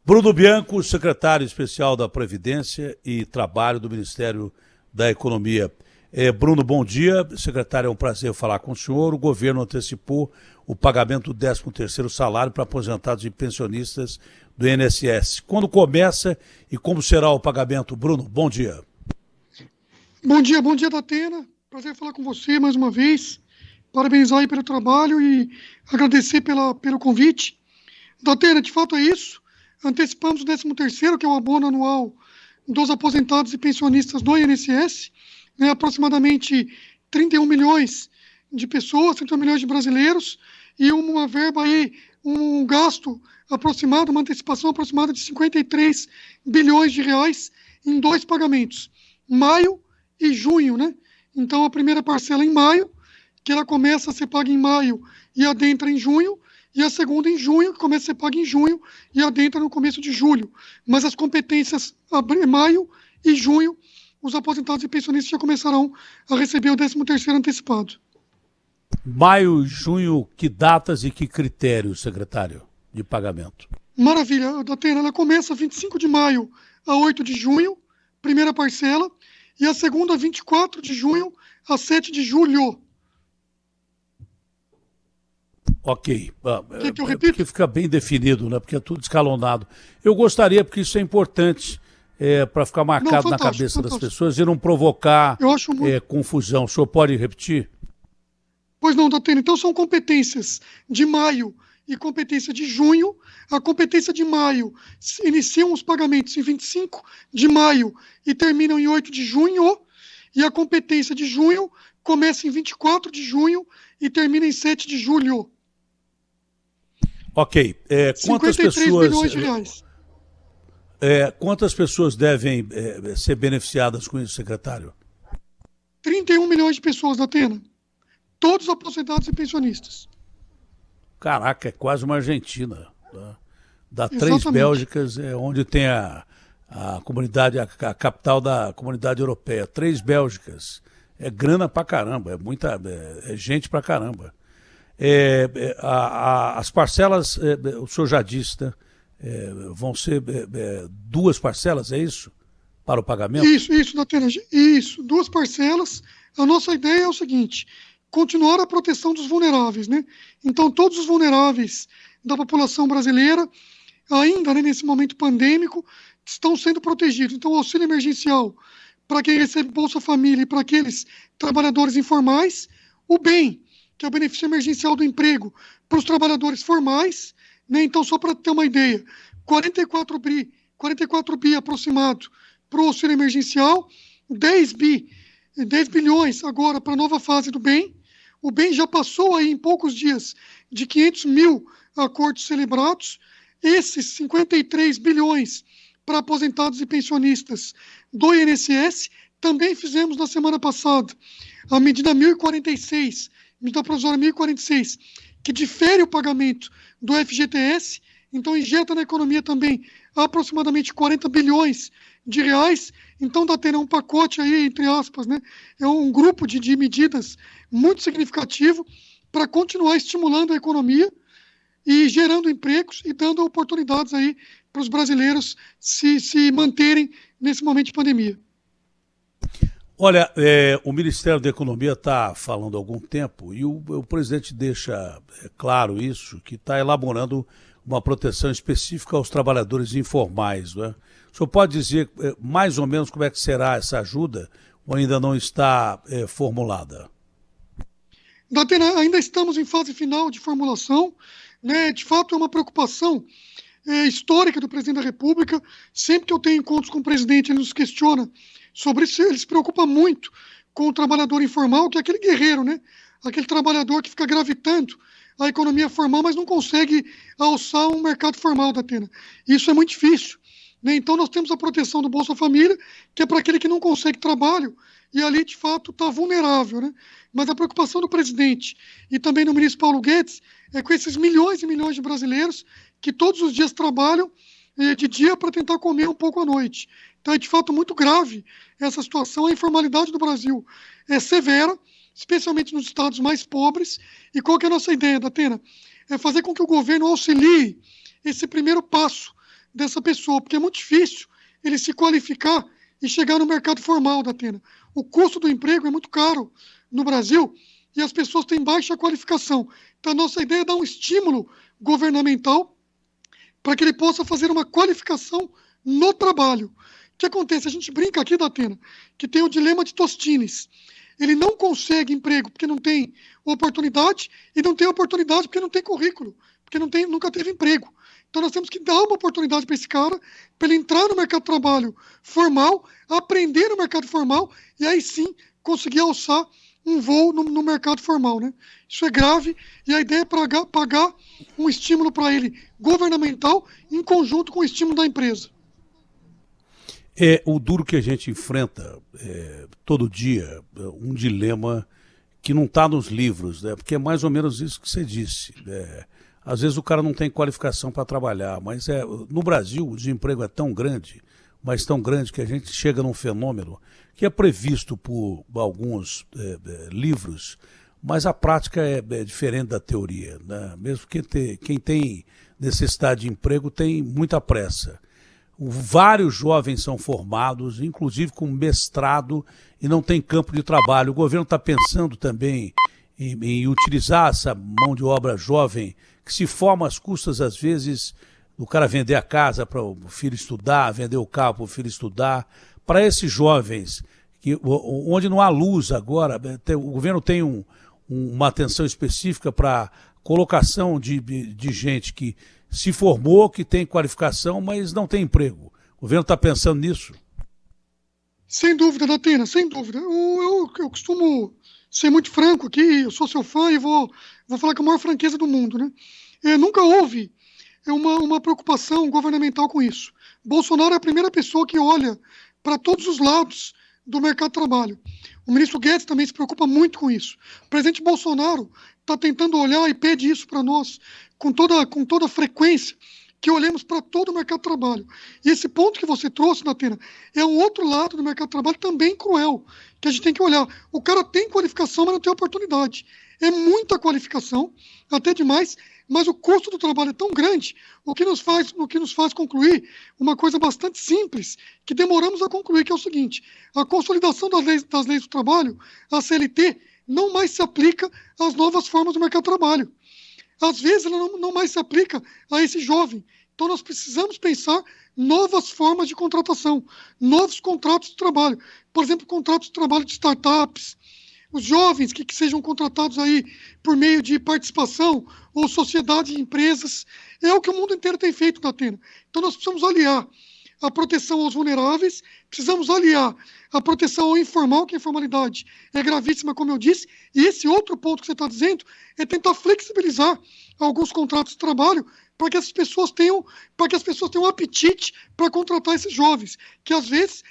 Bruno Bianco, secretário especial da Previdência e Trabalho do Ministério da Economia. Bruno, bom dia. Secretário, é um prazer falar com o senhor. O governo antecipou o pagamento do 13º salário para aposentados e pensionistas do INSS. Quando começa e como será o pagamento? Bruno, bom dia. Bom dia, Datena. Prazer falar com você mais uma vez. Parabenizar aí pelo trabalho e agradecer pelo convite. Datena, de fato é isso. Antecipamos o 13º, que é o abono anual dos aposentados e pensionistas do INSS, né, aproximadamente 31 milhões de pessoas, 31 milhões de brasileiros, e uma verba aí, um gasto aproximado, uma antecipação aproximada de 53 bilhões de reais em 2 pagamentos, maio e junho, né? Então a primeira parcela em maio, que ela começa a ser paga em maio e adentra em junho, e a segunda em junho, que começa a ser paga em junho e adentra no começo de julho. Mas as competências maio e junho, os aposentados e pensionistas já começarão a receber o 13º antecipado. Maio e junho, que datas e que critérios, secretário, de pagamento? Maravilha, Datena, ela começa 25 de maio a 8 de junho, primeira parcela, e a segunda 24 de junho a 7 de julho. Ok. Quer que eu repita? Porque fica bem definido, né? Porque é tudo escalonado. Eu gostaria, porque isso é importante, para ficar marcado na cabeça das pessoas e não provocar confusão. O senhor pode repetir? Pois não, Datena. Então são competências de maio e competência de junho. A competência de maio iniciam os pagamentos em 25 de maio e terminam em 8 de junho. E a competência de junho começa em 24 de junho e termina em 7 de julho. Ok. Quantas 53 pessoas, bilhões de reais. Quantas pessoas devem ser beneficiadas com isso, secretário? 31 milhões de pessoas, Datena. Todos aposentados e pensionistas. Caraca, é quase uma Argentina. Tá? Dá Exatamente. 3 Bélgicas, onde tem a comunidade, a capital da comunidade europeia. 3 Bélgicas. É grana pra caramba, é gente pra caramba. As parcelas, o senhor já disse, né? Vão ser 2 parcelas, é isso? Para o pagamento? Isso, Datena. Isso, 2 parcelas. A nossa ideia é o seguinte: continuar a proteção dos vulneráveis, né? Então, todos os vulneráveis da população brasileira, ainda, né, nesse momento pandêmico, estão sendo protegidos. Então, o auxílio emergencial para quem recebe Bolsa Família e para aqueles trabalhadores informais, o BEM, que é o benefício emergencial do emprego para os trabalhadores formais, né? Então, só para ter uma ideia, 44 bi aproximado para o auxílio emergencial, 10 bilhões agora para a nova fase do BEM. O BEM já passou aí em poucos dias de 500 mil acordos celebrados. Esses 53 bilhões para aposentados e pensionistas do INSS, também fizemos na semana passada a medida 1046, medida provisória 1046, que difere o pagamento do FGTS, então injeta na economia também aproximadamente 40 bilhões de reais. Então, Datena, é um pacote aí, entre aspas, né? É um grupo de medidas muito significativo para continuar estimulando a economia e gerando empregos e dando oportunidades aí para os brasileiros se manterem nesse momento de pandemia. Olha, o Ministério da Economia está falando há algum tempo e o presidente deixa claro isso, que está elaborando uma proteção específica aos trabalhadores informais, não é? O senhor pode dizer mais ou menos como é que será essa ajuda ou ainda não está formulada? Datena, ainda estamos em fase final de formulação, né? De fato, é uma preocupação histórica do presidente da República. Sempre que eu tenho encontros com o presidente, ele nos questiona sobre isso. Ele se preocupa muito com o trabalhador informal, que é aquele guerreiro, né? Aquele trabalhador que fica gravitando a economia formal, mas não consegue alçar um mercado formal, Datena. Isso é muito difícil, né? Então, nós temos a proteção do Bolsa Família, que é para aquele que não consegue trabalho e ali, de fato, está vulnerável, né? Mas a preocupação do presidente e também do ministro Paulo Guedes é com esses milhões e milhões de brasileiros que todos os dias trabalham de dia para tentar comer um pouco à noite. Então, é de fato muito grave essa situação. A informalidade do Brasil é severa, especialmente nos estados mais pobres. E qual que é a nossa ideia, Datena? É fazer com que o governo auxilie esse primeiro passo dessa pessoa, porque é muito difícil ele se qualificar e chegar no mercado formal, Datena. O custo do emprego é muito caro no Brasil e as pessoas têm baixa qualificação. Então, a nossa ideia é dar um estímulo governamental para que ele possa fazer uma qualificação no trabalho. O que acontece? A gente brinca aqui, Datena, que tem o dilema de Tostines. Ele não consegue emprego porque não tem oportunidade e não tem oportunidade porque não tem currículo, porque nunca teve emprego. Então nós temos que dar uma oportunidade para esse cara, para ele entrar no mercado de trabalho formal, aprender no mercado formal e aí sim conseguir alçar um voo no mercado formal, né? Isso é grave e a ideia é pagar um estímulo para ele governamental em conjunto com o estímulo da empresa. É o duro que a gente enfrenta todo dia, um dilema que não está nos livros, né? Porque é mais ou menos isso que você disse. Às vezes o cara não tem qualificação para trabalhar, mas no Brasil o desemprego é tão grande, mas tão grande que a gente chega num fenômeno que é previsto por alguns livros, mas a prática é diferente da teoria, né? Mesmo quem tem necessidade de emprego tem muita pressa. Vários jovens são formados, inclusive com mestrado, e não tem campo de trabalho. O governo está pensando também em utilizar essa mão de obra jovem, que se forma às custas, às vezes, do cara vender a casa para o filho estudar, vender o carro para o filho estudar. Para esses jovens, onde não há luz agora, o governo tem uma atenção específica para colocação de gente que se formou, que tem qualificação, mas não tem emprego. O governo está pensando nisso? Sem dúvida, Datena, sem dúvida. Eu costumo ser muito franco aqui, eu sou seu fã e vou falar com a maior franqueza do mundo, né? Nunca houve uma preocupação governamental com isso. Bolsonaro é a primeira pessoa que olha para todos os lados do mercado de trabalho. O ministro Guedes também se preocupa muito com isso. O presidente Bolsonaro está tentando olhar e pede isso para nós com toda frequência, que olhemos para todo o mercado de trabalho. E esse ponto que você trouxe, Datena, é um outro lado do mercado de trabalho também cruel, que a gente tem que olhar. O cara tem qualificação, mas não tem oportunidade. É muita qualificação, até demais, mas o custo do trabalho é tão grande, o que nos faz concluir uma coisa bastante simples, que demoramos a concluir, que é o seguinte: a consolidação das leis do trabalho, a CLT, não mais se aplica às novas formas do mercado de trabalho. Às vezes ela não mais se aplica a esse jovem. Então nós precisamos pensar novas formas de contratação, novos contratos de trabalho. Por exemplo, contratos de trabalho de startups, os jovens que sejam contratados aí por meio de participação ou sociedade de empresas. É o que o mundo inteiro tem feito, Datena. Então nós precisamos aliar a proteção aos vulneráveis, precisamos aliar a proteção ao informal, que a informalidade é gravíssima, como eu disse, e esse outro ponto que você está dizendo é tentar flexibilizar alguns contratos de trabalho para que as pessoas tenham apetite para contratar esses jovens, que às vezes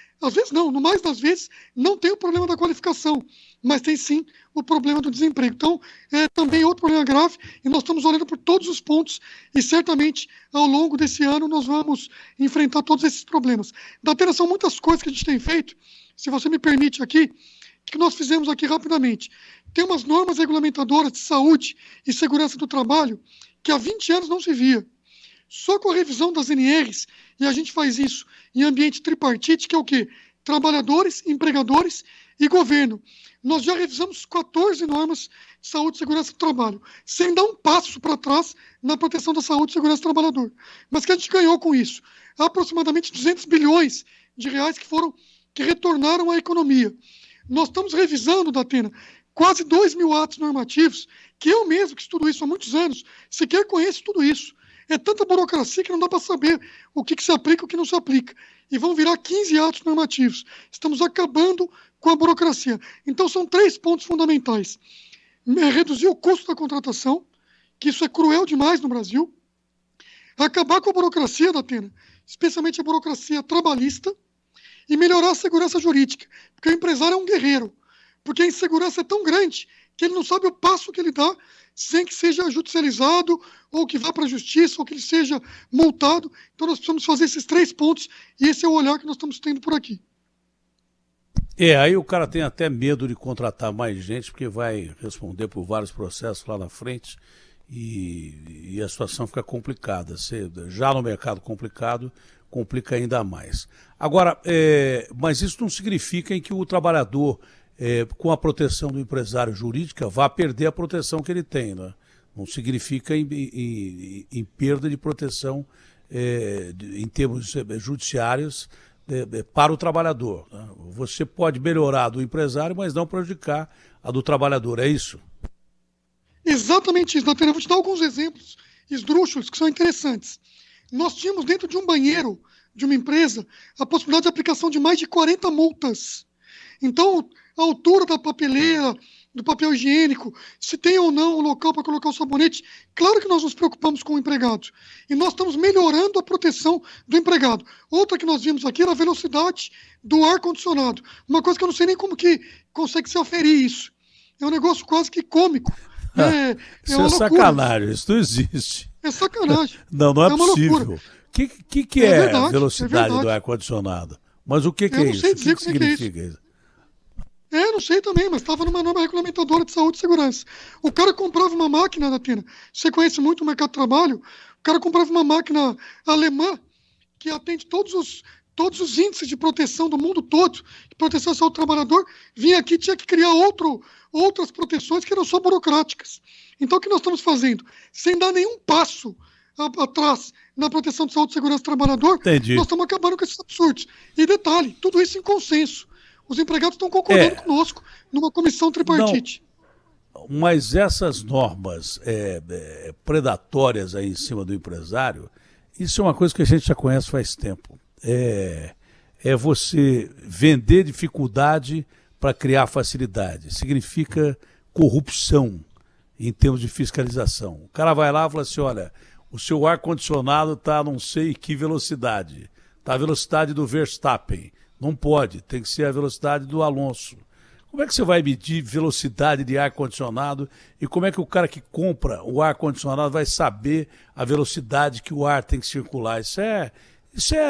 não, no mais das vezes, não tem o problema da qualificação, mas tem sim o problema do desemprego. Então, é também outro problema grave, e nós estamos olhando por todos os pontos, e certamente, ao longo desse ano, nós vamos enfrentar todos esses problemas. Datena, são muitas coisas que a gente tem feito, se você me permite aqui, que nós fizemos aqui rapidamente. Tem umas normas regulamentadoras de saúde e segurança do trabalho que há 20 anos não se via. Só com a revisão das NRs, e a gente faz isso em ambiente tripartite, que é o quê? Trabalhadores, empregadores e governo. Nós já revisamos 14 normas de saúde e segurança do trabalho, sem dar um passo para trás na proteção da saúde e segurança do trabalhador. Mas que a gente ganhou com isso? Aproximadamente 200 bilhões de reais que retornaram à economia. Nós estamos revisando, Datena, quase 2.000 atos normativos, que eu mesmo, que estudo isso há muitos anos, sequer conheço tudo isso. É tanta burocracia que não dá para saber o que se aplica e o que não se aplica. E vão virar 15 atos normativos. Estamos acabando com a burocracia. Então, são 3 pontos fundamentais. Reduzir o custo da contratação, que isso é cruel demais no Brasil. Acabar com a burocracia, Datena, especialmente a burocracia trabalhista, e melhorar a segurança jurídica, porque o empresário é um guerreiro, porque a insegurança é tão grande que ele não sabe o passo que ele dá sem que seja judicializado, ou que vá para a justiça, ou que ele seja multado. Então nós precisamos fazer esses 3 pontos, e esse é o olhar que nós estamos tendo por aqui. Aí o cara tem até medo de contratar mais gente, porque vai responder por vários processos lá na frente, e a situação fica complicada. Você, já no mercado complicado, complica ainda mais. Agora, mas isso não significa em que o trabalhador, com a proteção do empresário jurídica, vá perder a proteção que ele tem, né? Não significa em perda de proteção em termos judiciários para o trabalhador, né? Você pode melhorar a do empresário, mas não prejudicar a do trabalhador, é isso? Exatamente isso, Datena. Eu vou te dar alguns exemplos esdrúxulos que são interessantes. Nós tínhamos dentro de um banheiro de uma empresa a possibilidade de aplicação de mais de 40 multas. Então, a altura da papeleira, do papel higiênico, se tem ou não o local para colocar o sabonete, claro que nós nos preocupamos com o empregado. E nós estamos melhorando a proteção do empregado. Outra que nós vimos aqui era a velocidade do ar-condicionado. Uma coisa que eu não sei nem como que consegue se aferir isso. É um negócio quase que cômico. Isso é sacanagem, isso não existe. É sacanagem. Não é possível. Loucura. Que é verdade, a velocidade do ar-condicionado? Mas o que é isso? O que significa isso? Não sei também, mas estava numa norma regulamentadora de saúde e segurança. O cara comprava uma máquina, Datena, você conhece muito o mercado de trabalho, o cara comprava uma máquina alemã que atende todos os índices de proteção do mundo todo, de proteção à saúde do trabalhador, vinha aqui e tinha que criar outras proteções que eram só burocráticas. Então, o que nós estamos fazendo? Sem dar nenhum passo atrás na proteção de saúde e segurança do trabalhador, Entendi. Nós estamos acabando com esses absurdos. E detalhe, tudo isso em consenso. Os empregados estão concordando conosco numa comissão tripartite. Não, mas essas normas predatórias aí em cima do empresário, isso é uma coisa que a gente já conhece faz tempo. É você vender dificuldade para criar facilidade. Significa corrupção em termos de fiscalização. O cara vai lá e fala assim, olha, o seu ar-condicionado está não sei que velocidade. Está a velocidade do Verstappen. Não pode, tem que ser a velocidade do Alonso. Como é que você vai medir velocidade de ar-condicionado e como é que o cara que compra o ar-condicionado vai saber a velocidade que o ar tem que circular? Isso é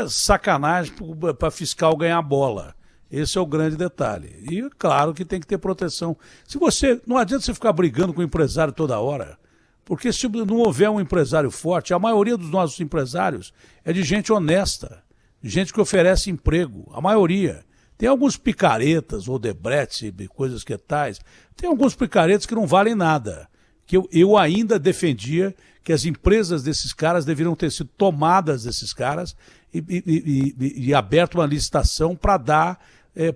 sacanagem para fiscal ganhar bola. Esse é o grande detalhe. E claro que tem que ter proteção. Não adianta você ficar brigando com o empresário toda hora, porque se não houver um empresário forte, a maioria dos nossos empresários é de gente honesta, de gente que oferece emprego, a maioria. Tem alguns picaretas, Odebrecht, coisas que tais, tem alguns picaretas que não valem nada, que eu ainda defendia que as empresas desses caras deveriam ter sido tomadas desses caras e aberto uma licitação para dar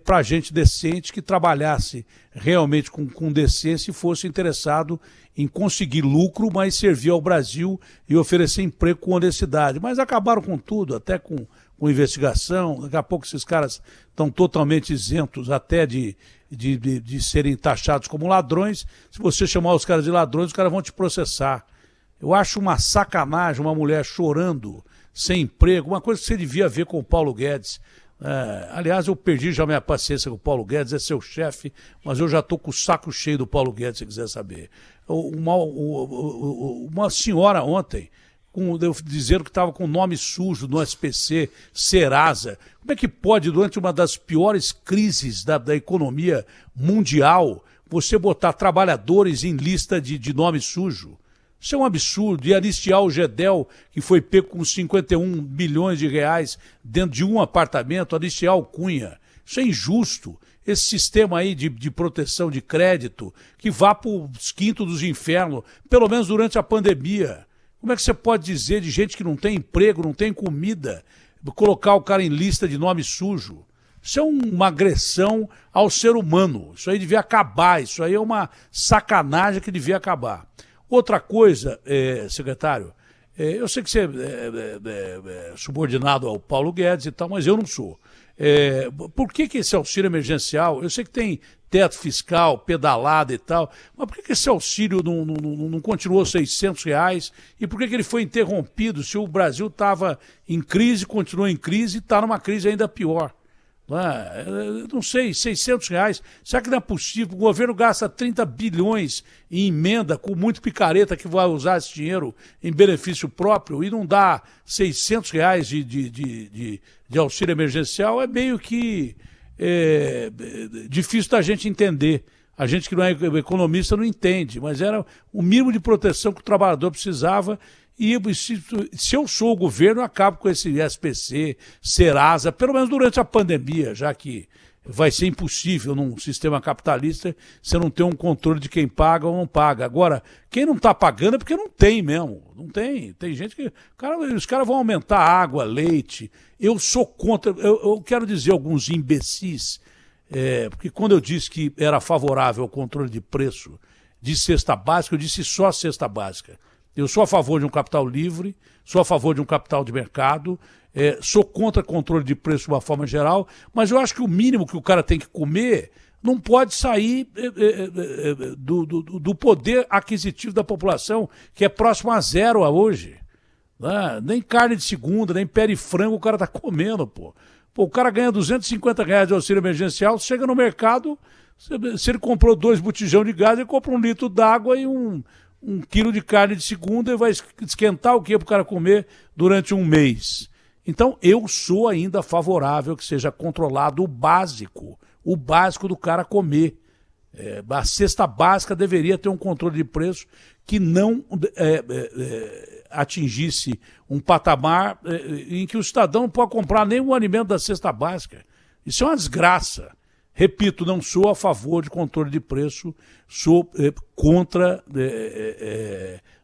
para gente decente que trabalhasse realmente com decência e fosse interessado em conseguir lucro, mas servir ao Brasil e oferecer emprego com honestidade. Mas acabaram com tudo, até com investigação. Daqui a pouco esses caras estão totalmente isentos até de serem taxados como ladrões. Se você chamar os caras de ladrões, os caras vão te processar. Eu acho uma sacanagem uma mulher chorando, sem emprego, uma coisa que você devia ver com o Paulo Guedes. Aliás, eu perdi já minha paciência com o Paulo Guedes, é seu chefe, mas eu já estou com o saco cheio do Paulo Guedes, se quiser saber. Uma senhora ontem, dizendo que estava com nome sujo no SPC, Serasa. Como é que pode, durante uma das piores crises da economia mundial, você botar trabalhadores em lista de nome sujo? Isso é um absurdo. E anistiar o Gedel, que foi pego com 51 bilhões de reais dentro de um apartamento, anistiar o Cunha. Isso é injusto. Esse sistema aí de proteção de crédito, que vá para os quintos dos infernos, pelo menos durante a pandemia. Como é que você pode dizer de gente que não tem emprego, não tem comida, colocar o cara em lista de nome sujo? Isso é uma agressão ao ser humano. Isso aí devia acabar. Isso aí é uma sacanagem que devia acabar. Outra coisa, secretário, eu sei que você é subordinado ao Paulo Guedes e tal, mas eu não sou. Por que esse auxílio emergencial, eu sei que tem teto fiscal, pedalada e tal, mas por que esse auxílio não continuou R$ 600? E por que ele foi interrompido se o Brasil estava em crise, continuou em crise e está numa crise ainda pior? Não sei, R$ 600. Será que não é possível? O governo gasta 30 bilhões em emenda com muito picareta que vai usar esse dinheiro em benefício próprio e não dá R$ 600 de auxílio emergencial? É meio que difícil da gente entender A gente que não é economista não entende, mas era o mínimo de proteção que o trabalhador precisava. E se eu sou o governo, eu acabo com esse SPC, Serasa, pelo menos durante a pandemia, já que vai ser impossível num sistema capitalista você não ter um controle de quem paga ou não paga. Agora, quem não está pagando é porque não tem mesmo. Não tem. Tem gente que... os caras vão aumentar água, leite. Eu sou contra... Eu quero dizer alguns imbecis, porque quando eu disse que era favorável ao controle de preço de cesta básica, eu disse só cesta básica. Eu sou a favor de um capital livre, sou a favor de um capital de mercado, sou contra controle de preço de uma forma geral, mas eu acho que o mínimo que o cara tem que comer não pode sair do poder aquisitivo da população, que é próximo a zero hoje. Né? Nem carne de segunda, nem pé de frango o cara está comendo, pô. Pô, o cara ganha R$250 de auxílio emergencial, chega no mercado, se ele comprou 2 botijão de gás, ele compra 1 litro d'água e um quilo de carne de segunda e vai esquentar o que para o cara comer durante um mês. Então, eu sou ainda favorável que seja controlado o básico do cara comer. A cesta básica deveria ter um controle de preço que não atingisse um patamar em que o cidadão não pode comprar nenhum alimento da cesta básica. Isso é uma desgraça. Repito, não sou a favor de controle de preço, sou contra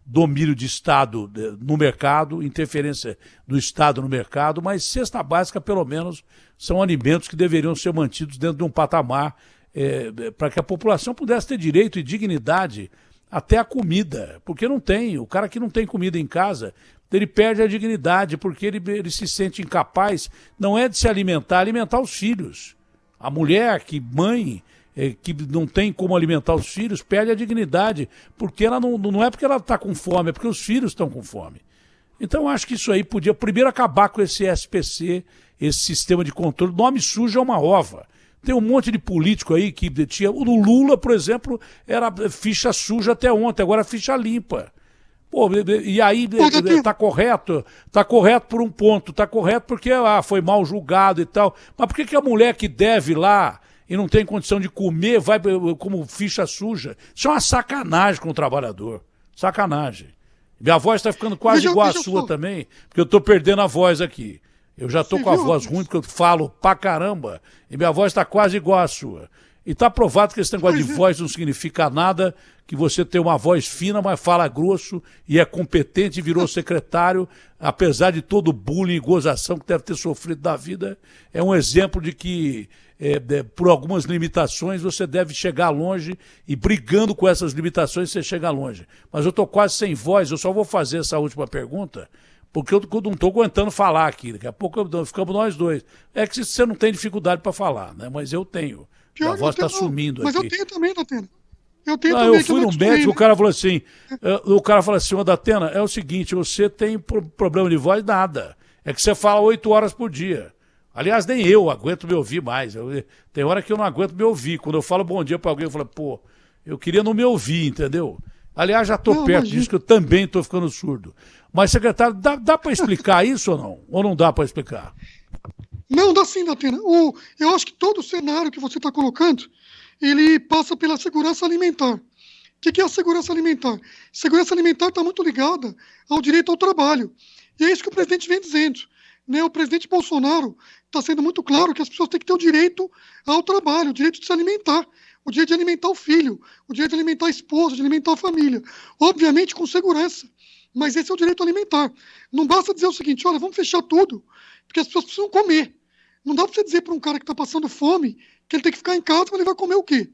domínio de Estado no mercado, interferência do Estado no mercado, mas cesta básica, pelo menos, são alimentos que deveriam ser mantidos dentro de um patamar para que a população pudesse ter direito e dignidade até a comida, porque não tem. O cara que não tem comida em casa, ele perde a dignidade, porque ele se sente incapaz, não é de se alimentar, alimentar os filhos. A mulher, mãe, que não tem como alimentar os filhos, perde a dignidade, porque ela não é porque ela está com fome, é porque os filhos estão com fome. Então, eu acho que isso aí podia primeiro acabar com esse SPC, esse sistema de controle. Nome sujo é uma ova. Tem um monte de político aí que tinha... O Lula, por exemplo, era ficha suja até ontem, agora é ficha limpa. Pô, e aí está correto por um ponto, está correto porque foi mal julgado e tal. Mas por que a mulher que deve lá e não tem condição de comer vai como ficha suja? Isso é uma sacanagem com o trabalhador. Sacanagem. Minha voz está ficando quase igual à sua também, porque eu estou perdendo a voz aqui. Eu já estou com a voz ruim porque eu falo pra caramba e minha voz está quase igual à sua. E está provado que esse negócio de voz não significa nada, que você tem uma voz fina, mas fala grosso e é competente e virou secretário, apesar de todo o bullying e gozação que deve ter sofrido da vida. É um exemplo de que, por algumas limitações, você deve chegar longe e brigando com essas limitações você chega longe. Mas eu estou quase sem voz, eu só vou fazer essa última pergunta, porque eu não estou aguentando falar aqui. Daqui a pouco ficamos nós dois. É que você não tem dificuldade para falar, né? Mas eu tenho. A voz está sumindo mas aqui. Mas eu tenho também, Datena. Eu fui no médico, o cara falou assim, ô Datena, é o seguinte, você tem problema de voz? Nada. É que você fala 8 horas por dia. Aliás, nem eu aguento me ouvir mais. Tem hora que eu não aguento me ouvir. Quando eu falo bom dia para alguém, eu falo, pô, eu queria não me ouvir, entendeu? Aliás, já estou perto disso, que eu também estou ficando surdo. Mas, secretário, dá para explicar isso ou não? Ou não dá para explicar? Não, dá sim, Datena. Eu acho que todo o cenário que você está colocando, ele passa pela segurança alimentar. O que é a segurança alimentar? Segurança alimentar está muito ligada ao direito ao trabalho. E é isso que o presidente vem dizendo. Né? O presidente Bolsonaro está sendo muito claro que as pessoas têm que ter o direito ao trabalho, o direito de se alimentar, o direito de alimentar o filho, o direito de alimentar a esposa, de alimentar a família. Obviamente com segurança, mas esse é o direito alimentar. Não basta dizer o seguinte, olha, vamos fechar tudo, porque as pessoas precisam comer. Não dá para você dizer para um cara que está passando fome que ele tem que ficar em casa, mas ele vai comer o quê?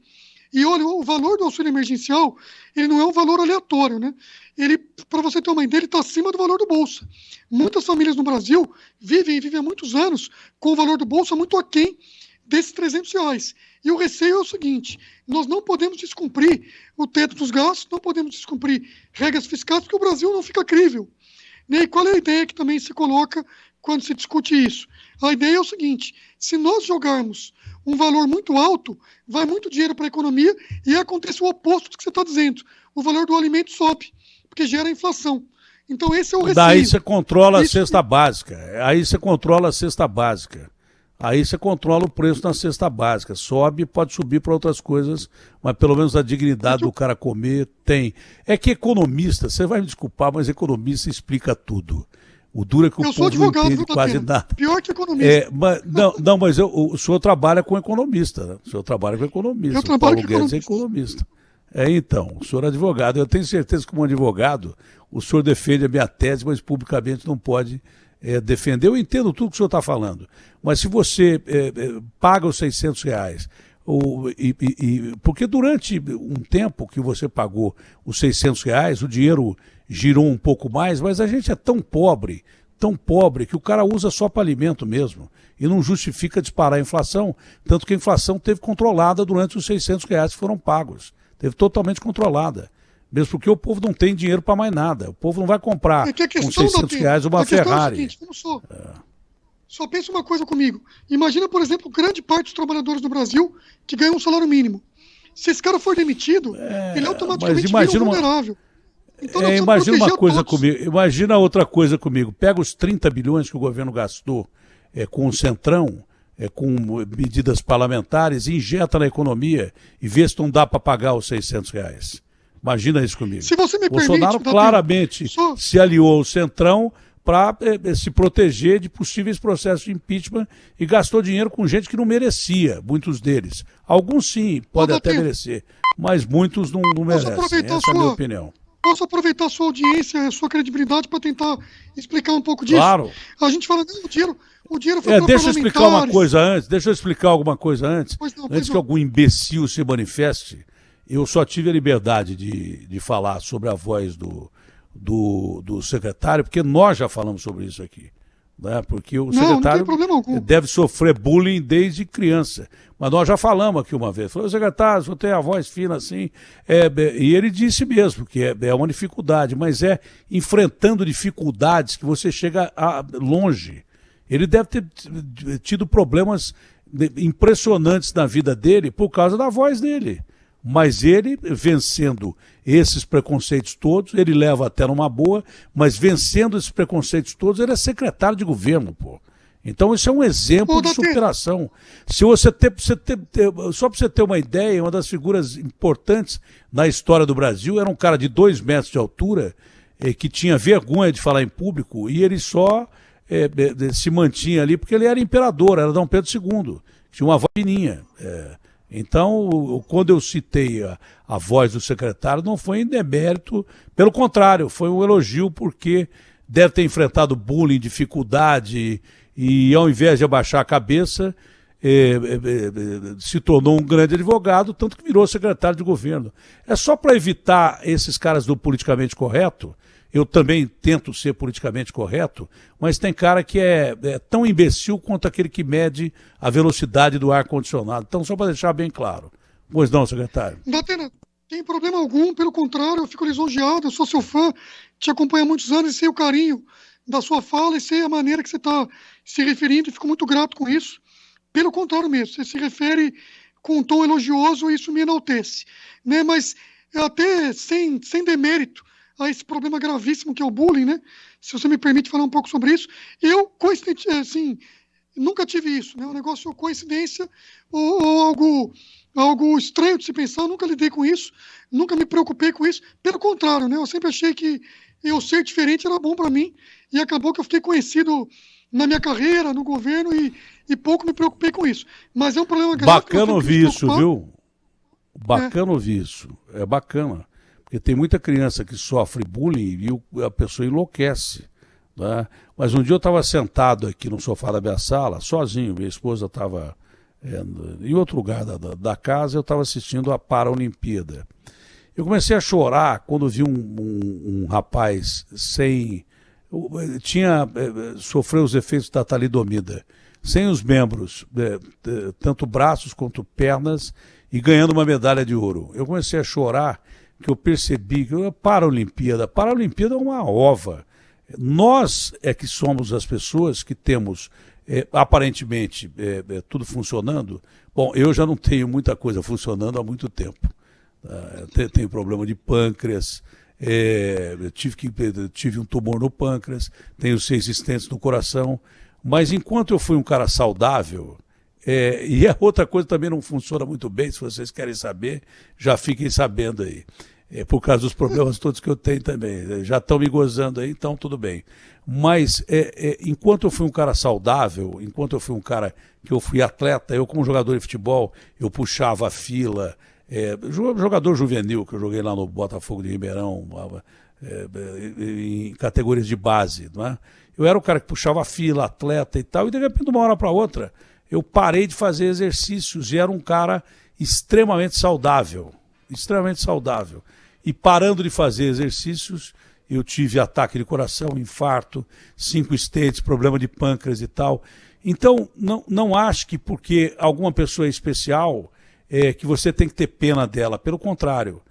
E olha, o valor do auxílio emergencial, ele não é um valor aleatório, né? Ele, para você ter uma ideia, ele está acima do valor do Bolsa. Muitas famílias no Brasil vivem há muitos anos com o valor do Bolsa muito aquém desses R$300. E o receio é o seguinte, nós não podemos descumprir o teto dos gastos, não podemos descumprir regras fiscais, porque o Brasil não fica crível. Né? E qual é a ideia que também se coloca quando se discute isso? A ideia é o seguinte, se nós jogarmos um valor muito alto, vai muito dinheiro para a economia e acontece o oposto do que você está dizendo. O valor do alimento sobe, porque gera inflação. Então esse é o receio. Daí você controla a cesta básica. Aí você controla a cesta básica. aí você controla o preço na cesta básica. Sobe, pode subir para outras coisas, mas pelo menos a dignidade do cara comer tem. É que economista, você vai me desculpar, mas economista explica tudo. O duro é que o povo não entende quase nada. Pior que economista. Mas o senhor trabalha com economista, né? O senhor trabalha com economista. Eu trabalho com Guedes é economista. Então, o senhor é advogado. Eu tenho certeza que, como advogado, o senhor defende a minha tese, mas publicamente não pode defender. Eu entendo tudo que o senhor está falando, mas se você paga os R$ 600, porque durante um tempo que você pagou os R$ 600, o dinheiro girou um pouco mais, mas a gente é tão pobre, que o cara usa só para alimento mesmo e não justifica disparar a inflação, tanto que a inflação teve controlada durante os R$ 600 que foram pagos, teve totalmente controlada. Mesmo porque o povo não tem dinheiro para mais nada. O povo não vai comprar com R$ 600 uma Ferrari. É o seguinte, só pensa uma coisa comigo. Imagina, por exemplo, grande parte dos trabalhadores do Brasil que ganham um salário mínimo. Se esse cara for demitido, ele automaticamente vira um vulnerável. Então, imagina outra coisa comigo. Pega os 30 bilhões que o governo gastou com o Centrão, com medidas parlamentares, e injeta na economia e vê se não dá para pagar os R$ 600. Imagina isso comigo. Se você me Bolsonaro claramente se aliou ao Centrão para se proteger de possíveis processos de impeachment e gastou dinheiro com gente que não merecia, muitos deles. Alguns sim, podem até merecer, mas muitos não merecem. Essa é a minha opinião. Posso aproveitar a sua audiência, a sua credibilidade para tentar explicar um pouco disso? Claro. A gente fala, o dinheiro foi para deixa eu explicar uma coisa antes, antes que algum imbecil se manifeste. Eu só tive a liberdade de falar sobre a voz do secretário, porque nós já falamos sobre isso aqui. Né? Porque o secretário deve sofrer bullying desde criança. Mas nós já falamos aqui uma vez. Falei, secretário, você tem a voz fina assim. E ele disse mesmo que é uma dificuldade, mas é enfrentando dificuldades que você chega longe. Ele deve ter tido problemas impressionantes na vida dele por causa da voz dele. Mas ele, vencendo esses preconceitos todos, ele leva até numa boa, mas vencendo esses preconceitos todos, ele é secretário de governo, pô. Então isso é um exemplo de superação. Se você só para você ter uma ideia, uma das figuras importantes na história do Brasil era um cara de 2 metros de altura, que tinha vergonha de falar em público, e ele só se mantinha ali porque ele era imperador, era Dom Pedro II, tinha uma voz fininha. Então, quando eu citei a voz do secretário, não foi em demérito, pelo contrário, foi um elogio, porque deve ter enfrentado bullying, dificuldade, e ao invés de abaixar a cabeça, se tornou um grande advogado, tanto que virou secretário de governo. É só para evitar esses caras do politicamente correto. Eu também tento ser politicamente correto, mas tem cara que é tão imbecil quanto aquele que mede a velocidade do ar-condicionado. Então, só para deixar bem claro. Pois não, secretário? Datena, tem problema algum, pelo contrário, eu fico lisonjeado, eu sou seu fã, te acompanho há muitos anos e sei o carinho da sua fala e sei a maneira que você está se referindo e fico muito grato com isso. Pelo contrário mesmo, você se refere com um tom elogioso e isso me enaltece. Né? Mas até sem demérito a esse problema gravíssimo que é o bullying, né? Se você me permite falar um pouco sobre isso, eu, assim, nunca tive isso, né? Um negócio coincidência ou algo estranho de se pensar, nunca lidei com isso, nunca me preocupei com isso, pelo contrário, né? Eu sempre achei que eu ser diferente era bom para mim e acabou que eu fiquei conhecido na minha carreira, no governo e pouco me preocupei com isso. Mas é um problema grave. Bacana ouvir isso, viu? Bacana ouvir isso, é bacana. Porque tem muita criança que sofre bullying e a pessoa enlouquece. Né? Mas um dia eu estava sentado aqui no sofá da minha sala, sozinho, minha esposa estava em outro lugar da casa, eu estava assistindo a Paralimpíada. Eu comecei a chorar quando vi um rapaz sofreu os efeitos da talidomida, sem os membros, tanto braços quanto pernas, e ganhando uma medalha de ouro. Eu comecei a chorar, que eu percebi que a Paralimpíada é uma ova. Nós é que somos as pessoas que temos, aparentemente, tudo funcionando. Bom, eu já não tenho muita coisa funcionando há muito tempo. Tenho problema de pâncreas, tive um tumor no pâncreas, tenho 6 estentes no coração, Mas enquanto eu fui um cara saudável, e a outra coisa também não funciona muito bem, se vocês querem saber, já fiquem sabendo aí. Por causa dos problemas todos que eu tenho também. Já estão me gozando aí, então tudo bem. Mas enquanto eu fui um cara saudável, enquanto eu fui um cara que eu fui atleta, eu como jogador de futebol, eu puxava a fila, jogador juvenil, que eu joguei lá no Botafogo de Ribeirão, em categorias de base, não é? Eu era o cara que puxava a fila, atleta e tal, e de repente, de uma hora para outra, eu parei de fazer exercícios e era um cara extremamente saudável. Extremamente saudável. E parando de fazer exercícios, eu tive ataque de coração, infarto, 5 stents, problema de pâncreas e tal. Então, não acho que porque alguma pessoa é especial, que você tem que ter pena dela. Pelo contrário,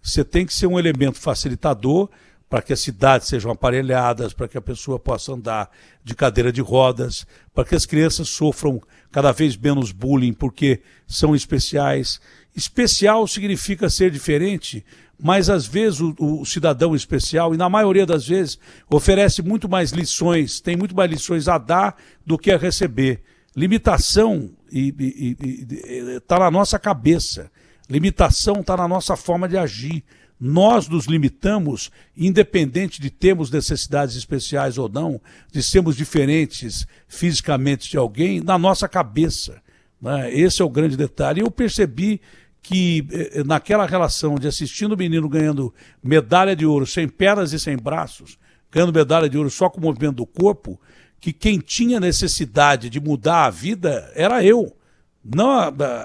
você tem que ser um elemento facilitador para que as cidades sejam aparelhadas, para que a pessoa possa andar de cadeira de rodas, para que as crianças sofram cada vez menos bullying porque são especiais. Especial significa ser diferente, mas às vezes o cidadão especial, e na maioria das vezes, oferece muito mais lições, tem muito mais lições a dar do que a receber. Limitação está na nossa cabeça, limitação está na nossa forma de agir. Nós nos limitamos, independente de termos necessidades especiais ou não, de sermos diferentes fisicamente de alguém, na nossa cabeça, né? Esse é o grande detalhe. Eu percebi que naquela relação de assistindo o menino ganhando medalha de ouro sem pernas e sem braços, ganhando medalha de ouro só com o movimento do corpo, que quem tinha necessidade de mudar a vida era eu, não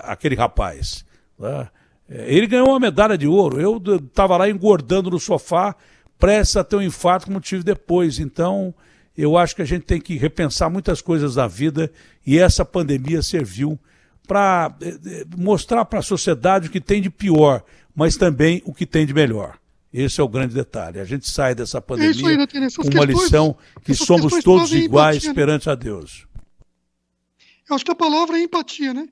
aquele rapaz, né? Ele ganhou uma medalha de ouro, eu estava lá engordando no sofá, prestes a ter um infarto como tive depois. Então, eu acho que a gente tem que repensar muitas coisas na vida e essa pandemia serviu para mostrar para a sociedade o que tem de pior, mas também o que tem de melhor. Esse é o grande detalhe. A gente sai dessa pandemia com uma lição que somos todos iguais empatia, perante a Deus. Eu acho que a palavra é empatia, né?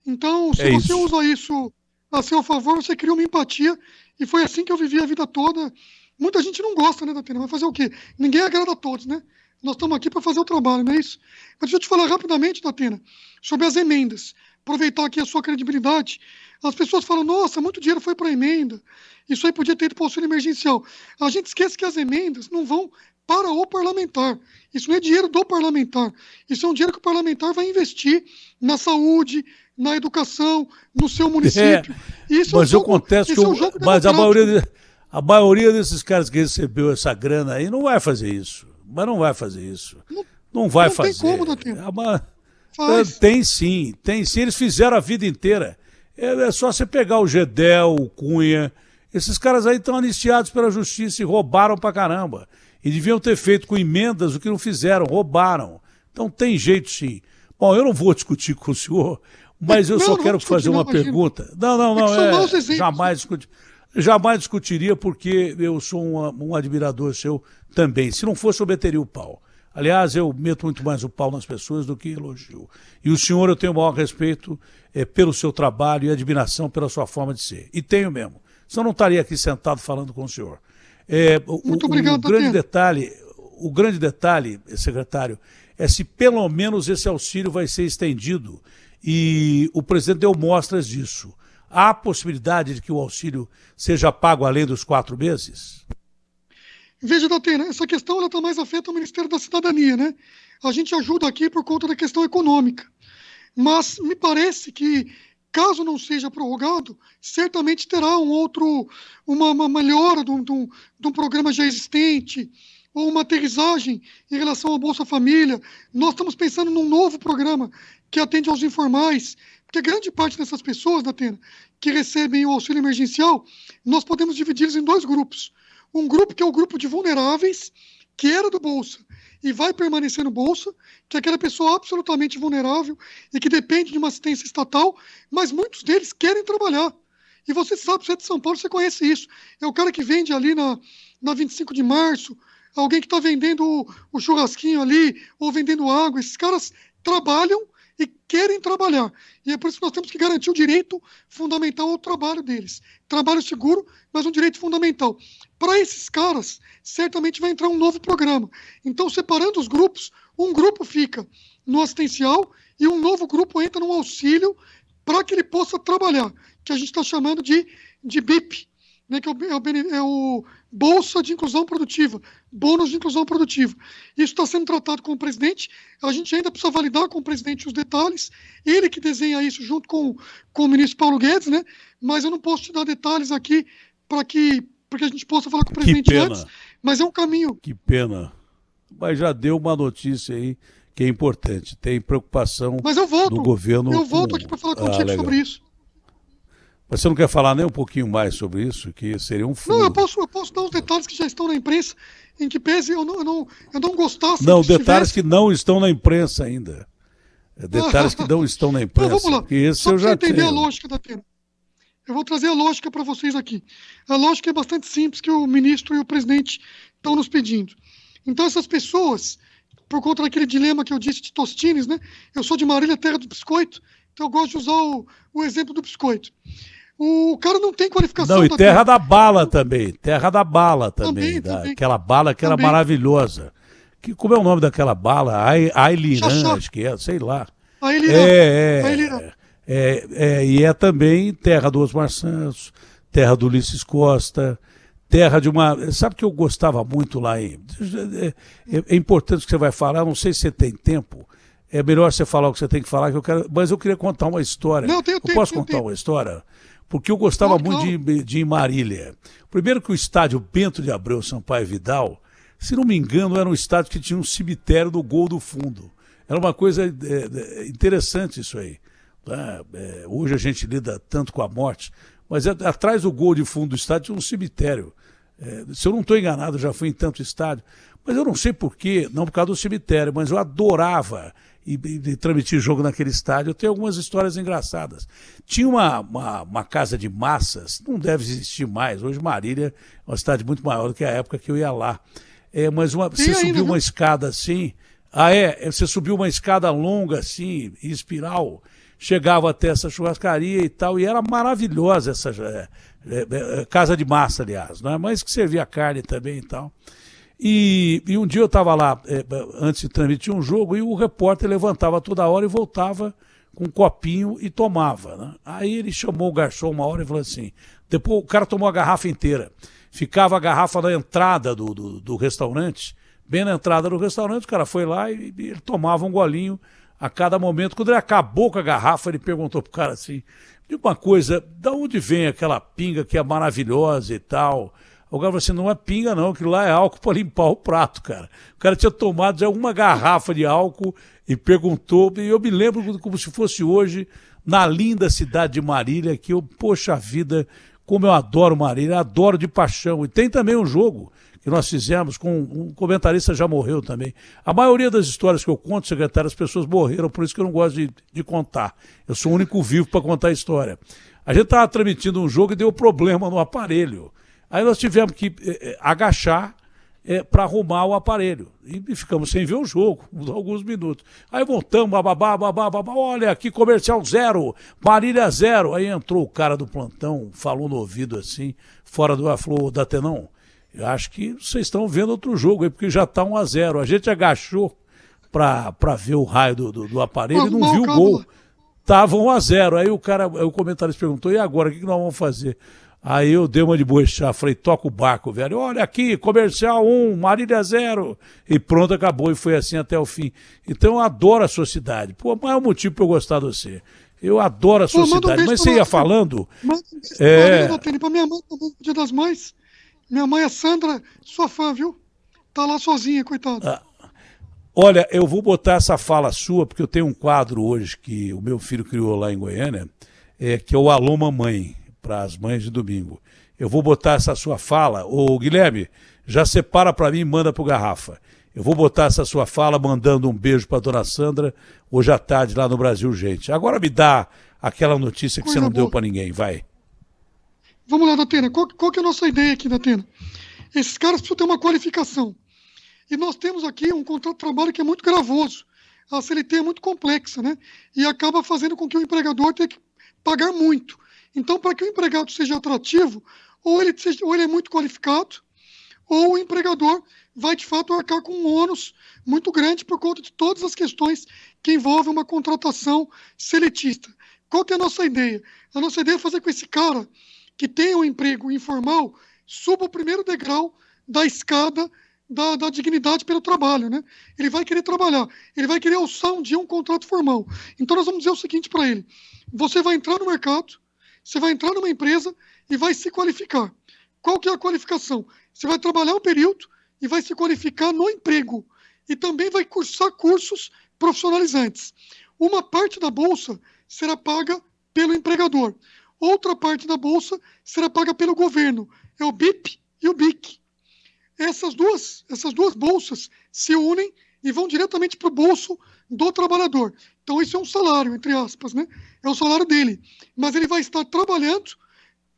Então, se você usa isso a seu favor, você cria uma empatia, e foi assim que eu vivi a vida toda. Muita gente não gosta, né, Datena? Vai fazer o quê? Ninguém agrada a todos, né? Nós estamos aqui para fazer o trabalho, não é isso? Mas deixa eu te falar rapidamente, Datena, sobre as emendas. Aproveitar aqui a sua credibilidade. As pessoas falam, nossa, muito dinheiro foi para a emenda, isso aí podia ter ido para o auxílio emergencial. A gente esquece que as emendas não vão para o parlamentar. Isso não é dinheiro do parlamentar. Isso é um dinheiro que o parlamentar vai investir na saúde, na educação, no seu município. Isso mas acontece que a maioria desses caras que recebeu essa grana aí não vai fazer isso. Mas não vai fazer isso. Não vai fazer. Tem como, Datena. Tem sim. Eles fizeram a vida inteira. É só você pegar o Gedel, o Cunha. Esses caras aí estão anistiados pela justiça e roubaram pra caramba. E deviam ter feito com emendas o que não fizeram, roubaram. Então tem jeito sim. Bom, eu não vou discutir com o senhor, mas eu só quero fazer uma pergunta. Não, jamais discutiria, porque eu sou um admirador seu também. Se não fosse, eu meteria o pau. Aliás, eu meto muito mais o pau nas pessoas do que elogio. E o senhor, eu tenho o maior respeito pelo seu trabalho e admiração pela sua forma de ser. E tenho mesmo. Senão eu não estaria aqui sentado falando com o senhor. Muito obrigado, o grande detalhe, secretário, é se pelo menos esse auxílio vai ser estendido. E o presidente deu mostras disso. Há possibilidade de que o auxílio seja pago além dos 4 meses? Veja, Datena, essa questão está mais afeta ao Ministério da Cidadania, né? A gente ajuda aqui por conta da questão econômica. Mas me parece que, caso não seja prorrogado, certamente terá uma melhora de um programa já existente, ou uma aterrissagem em relação à Bolsa Família. Nós estamos pensando num novo programa que atende aos informais, porque grande parte dessas pessoas, Datena, que recebem o auxílio emergencial, nós podemos dividi-los em 2 grupos. Um grupo que é o grupo de vulneráveis, que era do Bolsa e vai permanecer no Bolsa, que é aquela pessoa absolutamente vulnerável e que depende de uma assistência estatal, mas muitos deles querem trabalhar. E você sabe, você é de São Paulo, você conhece isso. É o cara que vende ali na 25 de março, alguém que está vendendo o churrasquinho ali, ou vendendo água. Esses caras trabalham e querem trabalhar. E é por isso que nós temos que garantir o direito fundamental ao trabalho deles. Trabalho seguro, mas um direito fundamental. Para esses caras, certamente vai entrar um novo programa. Então, separando os grupos, um grupo fica no assistencial e um novo grupo entra no auxílio para que ele possa trabalhar, que a gente está chamando de BIP, né, que é o Bolsa de Inclusão Produtiva, bônus de inclusão produtiva. Isso está sendo tratado com o presidente, a gente ainda precisa validar com o presidente os detalhes, ele que desenha isso junto com o ministro Paulo Guedes, né, mas eu não posso te dar detalhes aqui para que a gente possa falar com o presidente antes, mas é um caminho. Que pena, mas já deu uma notícia aí que é importante, tem preocupação do governo. Eu volto aqui para falar contigo sobre isso. Mas você não quer falar nem um pouquinho mais sobre isso? Que seria um furo. Não, eu posso dar os detalhes que já estão na imprensa, em que pese eu não gostasse. Não, detalhes que não estão na imprensa ainda. Detalhes que não estão na imprensa. Então vamos lá, esse só eu já para entender tenho. a lógica da Atena. Eu vou trazer a lógica para vocês aqui. A lógica é bastante simples, que o ministro e o presidente estão nos pedindo. Então essas pessoas, por conta daquele dilema que eu disse de Tostines, né? Eu sou de Marília, terra do biscoito, então eu gosto de usar o exemplo do biscoito. O cara não tem qualificação. Não, e terra da bala também. Terra da bala também. Aquela bala que era maravilhosa. Como é o nome daquela bala? Ailirã, acho que é, sei lá. Ailirã. E é também terra do Osmar Santos, terra do Ulisses Costa, terra de uma... Sabe que eu gostava muito lá aí? É importante o que você vai falar, não sei se você tem tempo. É melhor você falar o que você tem que falar, mas eu queria contar uma história. Não, eu posso contar uma história? Porque eu gostava muito de ir em Marília. Primeiro que o estádio Bento de Abreu Sampaio Vidal, se não me engano, era um estádio que tinha um cemitério do Gol do Fundo. Era uma coisa interessante isso aí. Hoje a gente lida tanto com a morte, mas atrás do Gol de Fundo do estádio tinha um cemitério. Se eu não estou enganado, eu já fui em tanto estádio. Mas eu não sei porquê, não por causa do cemitério, mas eu adorava e transmitir jogo naquele estádio. Eu tenho algumas histórias engraçadas. Tinha uma casa de massas, não deve existir mais. Hoje Marília é uma cidade muito maior do que a época que eu ia lá. Mas você subiu uma escada assim. Você subiu uma escada longa assim, em espiral, chegava até essa churrascaria e tal, e era maravilhosa essa casa de massa, aliás, né? Mas que servia carne também e tal. E um dia eu estava lá, antes de transmitir um jogo, e o repórter levantava toda hora e voltava com um copinho e tomava, né? Aí ele chamou o garçom uma hora e falou assim, depois o cara tomou a garrafa inteira, ficava a garrafa na entrada do restaurante, bem na entrada do restaurante, o cara foi lá e ele tomava um golinho a cada momento. Quando ele acabou com a garrafa, ele perguntou pro cara assim, diga uma coisa, da onde vem aquela pinga que é maravilhosa e tal? O cara falou assim, não é pinga não, que lá é álcool para limpar o prato, cara. O cara tinha tomado já uma garrafa de álcool e perguntou, e eu me lembro como se fosse hoje, na linda cidade de Marília, que eu, poxa vida, como eu adoro Marília, adoro de paixão. E tem também um jogo que nós fizemos com um comentarista, já morreu também. A maioria das histórias que eu conto, secretário, as pessoas morreram, por isso que eu não gosto de contar. Eu sou o único vivo para contar a história. A gente estava transmitindo um jogo e deu problema no aparelho. Aí nós tivemos que agachar para arrumar o aparelho. E ficamos sem ver o jogo, alguns minutos. Aí voltamos, bababá, olha aqui, comercial 0, Marília 0. Aí entrou o cara do plantão, falou no ouvido assim, fora do ar, falou, Datenão, eu acho que vocês estão vendo outro jogo aí, porque já está 1-0. A gente agachou para ver o raio do aparelho e não viu o gol. Estava 1-0. Aí o comentarista perguntou, e agora, o que nós vamos fazer? Aí eu dei uma de boechá, falei, toca o barco, velho. Olha aqui, comercial 1, Marília 0. E pronto, acabou. E foi assim até o fim. Então eu adoro a sua cidade. Pô, mas é um motivo para eu gostar de você. Eu adoro a sua cidade. Mas você ia falando... Manda um beijo para minha mãe também, no Dia das Mães. Minha mãe, a Sandra, sua fã, viu? Tá lá sozinha, coitada. Olha, eu vou botar essa fala sua, porque eu tenho um quadro hoje que o meu filho criou lá em Goiânia, que é o Alô Mamãe, para as mães de domingo. Eu vou botar essa sua fala. Ô, Guilherme, já separa para mim e manda pro Garrafa. Eu vou botar essa sua fala mandando um beijo para dona Sandra hoje à tarde lá no Brasil, gente. Agora me dá aquela notícia que você não deu para ninguém, vai. Vamos lá, Datena. Qual que é a nossa ideia aqui, Datena? Esses caras precisam ter uma qualificação. E nós temos aqui um contrato de trabalho que é muito gravoso. a CLT é muito complexa, né? E acaba fazendo com que o empregador tenha que pagar muito. Então, para que o empregado seja atrativo, ou ele é muito qualificado, ou o empregador vai, de fato, arcar com um ônus muito grande por conta de todas as questões que envolvem uma contratação seletista. Qual que é a nossa ideia? A nossa ideia é fazer com que esse cara que tem um emprego informal suba o primeiro degrau da escada da dignidade pelo trabalho, né? Ele vai querer trabalhar, ele vai querer alçar um dia um contrato formal. Então nós vamos dizer o seguinte para ele: você vai entrar no mercado, você vai entrar numa empresa e vai se qualificar. Qual que é a qualificação? Você vai trabalhar um período e vai se qualificar no emprego e também vai cursar cursos profissionalizantes. Uma parte da bolsa será paga pelo empregador, outra parte da bolsa será paga pelo governo, é o BIP e o BIC. Essas duas bolsas se unem e vão diretamente para o bolso do trabalhador. Então, isso é um salário, entre aspas, né? É o salário dele. Mas ele vai estar trabalhando,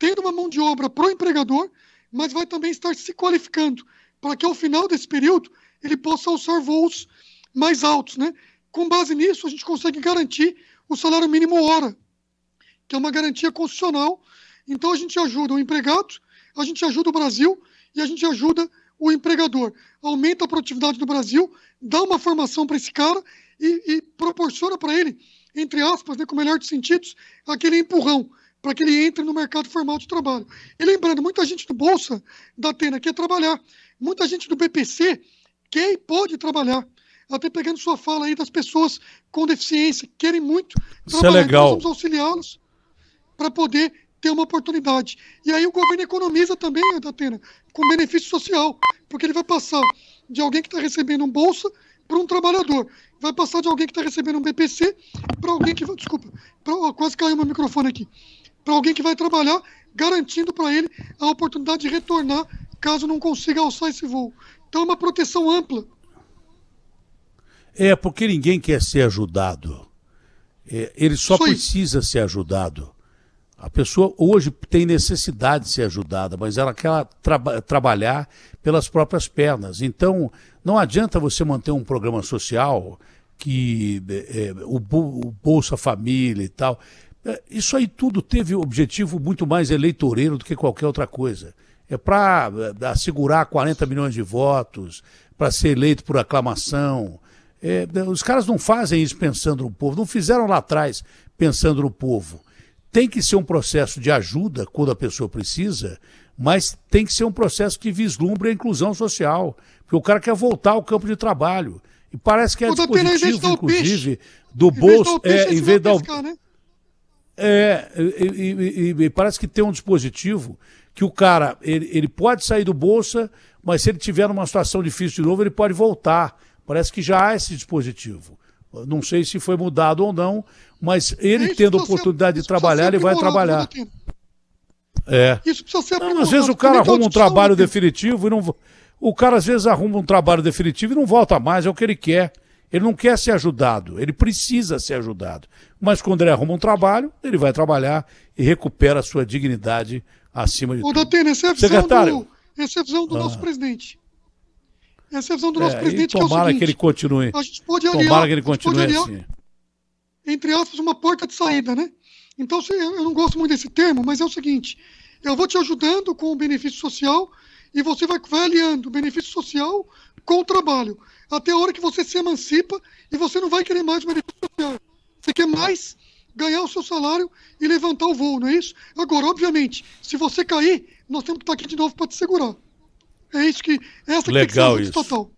tendo uma mão de obra para o empregador, mas vai também estar se qualificando para que, ao final desse período, ele possa alçar voos mais altos, né? Com base nisso, a gente consegue garantir o salário mínimo hora, que é uma garantia constitucional. Então, a gente ajuda o empregado, a gente ajuda o Brasil e a gente ajuda o empregador. Aumenta a produtividade do Brasil, dá uma formação para esse cara e proporciona para ele, entre aspas, né, com o melhor dos sentidos, aquele empurrão para que ele entre no mercado formal de trabalho. E lembrando, muita gente do Bolsa da Atena quer trabalhar, muita gente do BPC quer e pode trabalhar. Até pegando sua fala aí das pessoas com deficiência, querem muito trabalhar. Isso é legal. Então nós vamos auxiliá-los para poder ter uma oportunidade. E aí o governo economiza também, Atena, com benefício social, porque ele vai passar de alguém que está recebendo um bolsa para um trabalhador. Vai passar de alguém que está recebendo um BPC para alguém que vai... Desculpa, quase caiu meu microfone aqui. Para alguém que vai trabalhar, garantindo para ele a oportunidade de retornar caso não consiga alçar esse voo. Então é uma proteção ampla. É, porque ninguém quer ser ajudado. Ele só precisa ser ajudado. A pessoa hoje tem necessidade de ser ajudada, mas ela quer trabalhar pelas próprias pernas. Então, não adianta você manter um programa social, o Bolsa Família e tal. Isso aí tudo teve objetivo muito mais eleitoreiro do que qualquer outra coisa. É para assegurar 40 milhões de votos, para ser eleito por aclamação. Os caras não fazem isso pensando no povo, não fizeram lá atrás pensando no povo. Tem que ser um processo de ajuda quando a pessoa precisa, mas tem que ser um processo que vislumbre a inclusão social, porque o cara quer voltar ao campo de trabalho. E parece que é dispositivo, inclusive, do bolso... em vez de dar o... né? E parece que tem um dispositivo que o cara, ele pode sair do Bolsa, mas se ele tiver numa situação difícil de novo, ele pode voltar. Parece que já há esse dispositivo. Não sei se foi mudado ou não, mas ele tendo a oportunidade de trabalhar, ele vai trabalhar. Isso precisa ser aprimorado. Às vezes o cara arruma um trabalho definitivo e não... O cara às vezes arruma um trabalho definitivo e não volta mais, é o que ele quer. Ele não quer ser ajudado, ele precisa ser ajudado. Mas quando ele arruma um trabalho, ele vai trabalhar e recupera a sua dignidade acima de tudo. Datena, essa é a visão do nosso presidente. Essa é a visão do nosso presidente, que é o seguinte... Tomara que ele continue. A gente pode aliar, tomara que ele continue assim. Entre aspas, uma porta de saída, né? Então, eu não gosto muito desse termo, mas é o seguinte, eu vou te ajudando com o benefício social e você vai aliando o benefício social com o trabalho, até a hora que você se emancipa e você não vai querer mais o benefício social. Você quer mais ganhar o seu salário e levantar o voo, não é isso? Agora, obviamente, se você cair, nós temos que estar aqui de novo para te segurar. É isso que... Essa legal que isso. Total.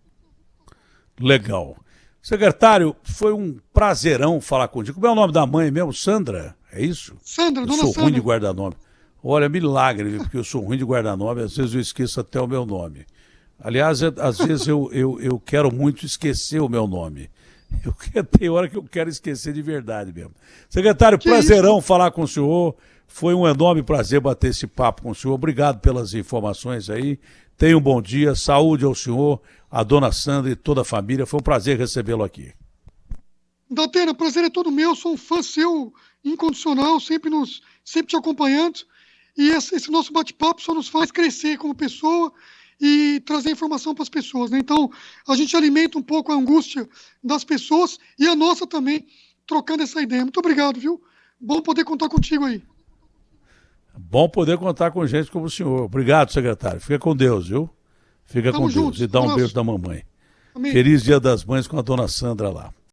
Legal. Secretário, foi um prazerão falar contigo. Como é o nome da mãe mesmo? Sandra? É isso? Sandra, dona Sandra. Eu sou ruim de Sandra. guardar nome. Olha, milagre, porque eu sou ruim de guardar nome, às vezes eu esqueço até o meu nome. Aliás, às vezes eu quero muito esquecer o meu nome. Tem hora que eu quero esquecer de verdade mesmo. Secretário, prazerão falar com o senhor. Foi um enorme prazer bater esse papo com o senhor. Obrigado pelas informações aí. Tenha um bom dia, saúde ao senhor, a dona Sandra e toda a família. Foi um prazer recebê-lo aqui. Datena, o prazer é todo meu. Sou um fã seu incondicional, sempre te acompanhando. E esse nosso bate-papo só nos faz crescer como pessoa e trazer informação para as pessoas, né? Então, a gente alimenta um pouco a angústia das pessoas e a nossa também, trocando essa ideia. Muito obrigado, viu? Bom poder contar contigo aí. Bom poder contar com gente como o senhor. Obrigado, secretário. Fica com Deus, viu? Fica Tamo com Deus. juntos. E dá um Abraço. beijo da mamãe. Amém. Feliz Dia das Mães com a dona Sandra lá.